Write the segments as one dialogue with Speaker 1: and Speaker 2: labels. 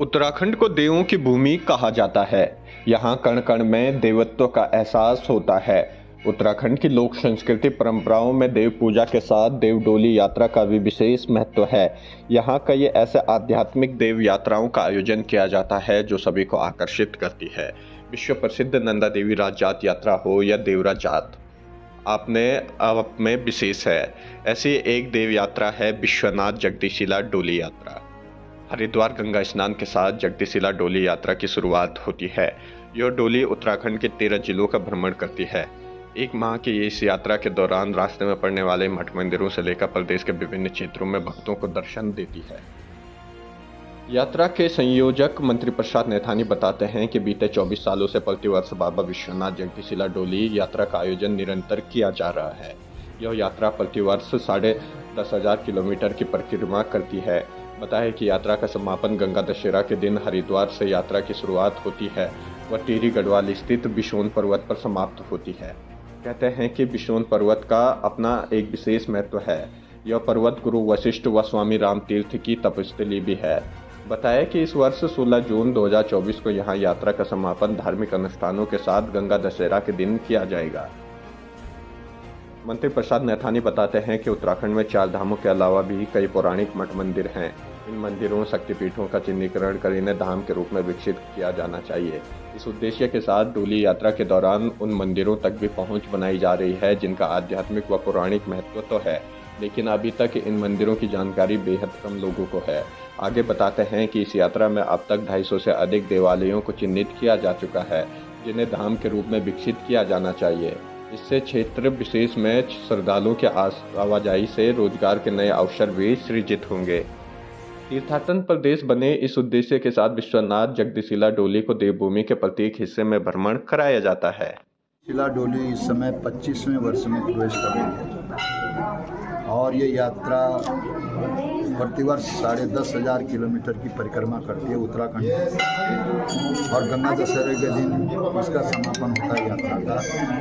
Speaker 1: उत्तराखंड को देवों की भूमि कहा जाता है। यहाँ कण कण में देवत्व का एहसास होता है। उत्तराखंड की लोक संस्कृति परंपराओं में देव पूजा के साथ देव डोली यात्रा का भी विशेष महत्व है। यहाँ कई ऐसे आध्यात्मिक देव यात्राओं का आयोजन किया जाता है जो सभी को आकर्षित करती है। विश्व प्रसिद्ध नंदा देवी राज जात यात्रा हो या देवरा जात आप में विशेष है। ऐसी एक देव यात्रा है विश्वनाथ जगदीशिला डोली यात्रा। हरिद्वार गंगा स्नान के साथ जगदीशिला डोली यात्रा की शुरुआत होती है। यह डोली उत्तराखंड के 13 जिलों का भ्रमण करती है। एक माह की इस यात्रा के दौरान रास्ते में पड़ने वाले मठ मंदिरों से लेकर प्रदेश के विभिन्न क्षेत्रों में भक्तों को दर्शन देती है। यात्रा के संयोजक मंत्री प्रसाद नैथानी बताते हैं कि बीते 24 सालों से प्रतिवर्ष बाबा विश्वनाथ जगदीशिला डोली यात्रा का आयोजन निरंतर किया जा रहा है। यह यात्रा प्रतिवर्ष 10,500 किलोमीटर की परिक्रमा करती है। बताया कि यात्रा का समापन गंगा दशहरा के दिन हरिद्वार से यात्रा की शुरुआत होती है व टिहरी गढ़वाल स्थित बिशोन पर्वत पर समाप्त होती है। कहते हैं कि बिशोन पर्वत का अपना एक विशेष महत्व है। यह पर्वत गुरु वशिष्ठ व स्वामी राम तीर्थ की तपस्थली भी है। बताया कि इस वर्ष 16 जून 2024 को यहाँ यात्रा का समापन धार्मिक अनुष्ठानों के साथ गंगा दशहरा के दिन किया जाएगा। मंत्री प्रसाद नैथानी बताते हैं कि उत्तराखंड में 4 धामों के अलावा भी कई पौराणिक मठ मंदिर हैं। इन मंदिरों शक्तिपीठों का चिन्हीकरण कर इन्हें धाम के रूप में विकसित किया जाना चाहिए। इस उद्देश्य के साथ डोली यात्रा के दौरान उन मंदिरों तक भी पहुंच बनाई जा रही है जिनका आध्यात्मिक व पौराणिक महत्व तो है, लेकिन अभी तक इन मंदिरों की जानकारी बेहद कम लोगों को है। आगे बताते हैं कि इस यात्रा में अब तक 250 से अधिक देवालयों को चिन्हित किया जा चुका है जिन्हें धाम के रूप में विकसित किया जाना चाहिए। इससे क्षेत्र विशेष में श्रद्धालुओं के आवाजाही से रोजगार के नए अवसर भी सृजित होंगे। तीर्थाटन प्रदेश बने इस उद्देश्य के साथ विश्वनाथ जगदीशिला डोली को देवभूमि के प्रत्येक हिस्से में भ्रमण कराया जाता है।
Speaker 2: शिला डोली इस समय 25वें वर्ष में प्रवेश कर रही है और ये यात्रा प्रतिवर्ष 10,500 किलोमीटर की परिक्रमा करती है उत्तराखंड और गंगा दशहरे के दिन इसका समापन होता है यात्रा का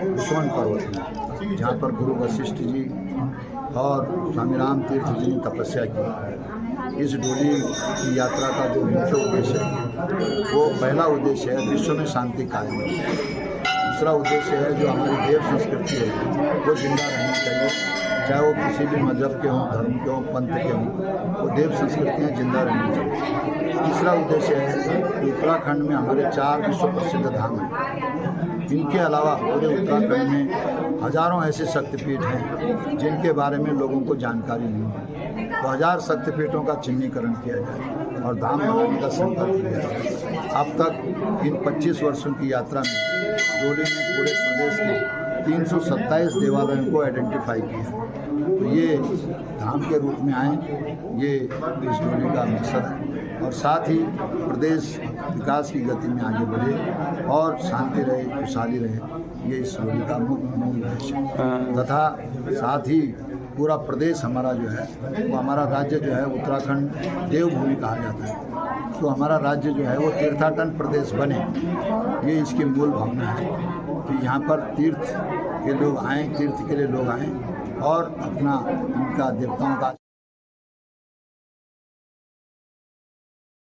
Speaker 2: बिशोन पर्वत में, जहाँ पर गुरु वशिष्ठ जी और स्वामी राम तीर्थ जी ने तपस्या की। इस डोली की यात्रा का जो मुख्य उद्देश्य है वो पहला उद्देश्य है विश्व में शांति कायम। दूसरा उद्देश्य है जो हमारी देव संस्कृति है वो जिंदा रहनी चाहिए, चाहे वो किसी भी मजहब के हों, धर्म के हों, पंथ के हों, वो देव संस्कृतियाँ जिंदा रहनी चाहिए। तीसरा उद्देश्य है कि उत्तराखंड में हमारे 4 विश्व प्रसिद्ध धाम हैं। इनके अलावा पूरे उत्तराखंड में हजारों ऐसे शक्तिपीठ हैं जिनके बारे में लोगों को जानकारी नहीं है। तो 1000 शक्तिपीठों का चिन्हीकरण किया जाए और धाम बनाने का संकल्प लिया जाए। अब तक इन 25 वर्षों की यात्रा में डोली ने पूरे प्रदेश के 327 देवालयों को आइडेंटिफाई किया। तो ये धाम के रूप में आए, ये इस डोली का मकसद है और साथ ही प्रदेश विकास की गति में आगे बढ़े और शांति रहे, खुशहाली रहे, ये इस डोली का मूल उद्देश्य है। तथा साथ ही पूरा प्रदेश हमारा जो है वो हमारा राज्य जो है उत्तराखंड देवभूमि कहा जाता है, तो हमारा राज्य जो है वो तीर्थाटन प्रदेश बने, ये इसकी मूल भावना है कि यहाँ पर तीर्थ के लोग आएँ, तीर्थ के लिए लोग आएँ और अपना इनका देवताओं का